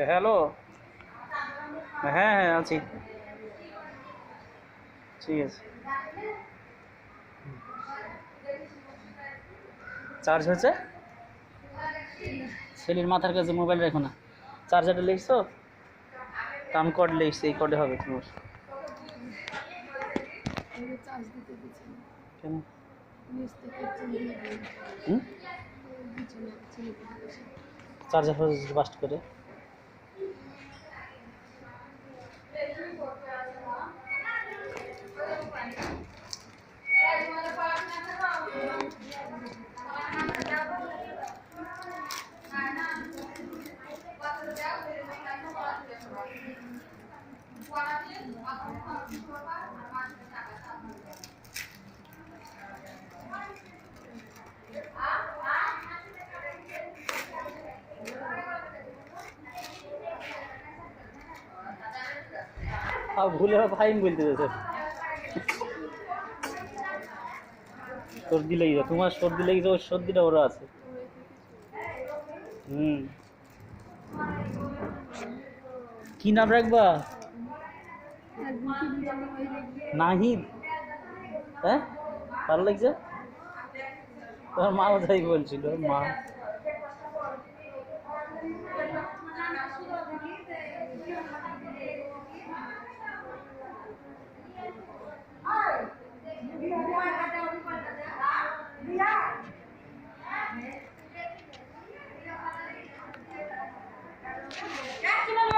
Hello. হ্যাঁ হ্যাঁ আছি, ঠিক আছে। চার্জ হয়েছে? ছেলের মাথার কাছে মোবাইল রেখো না। চার্জারটা লিখছো? আমি কড লিখছি, এই কডে হবে তোমার। কেন? চার্জার বাস্ট করে ভুলে ফাইন বলতে চাইছে। সর্দি লেগে যায়, তোমার সর্দি লেগেছে, ওর সর্দিটা ওরা আছে। কি নাম রাখবা? নাহিদ। হ্যাঁ, ভালো লাগছে। তোমার মা কোথায় বলছিল? মা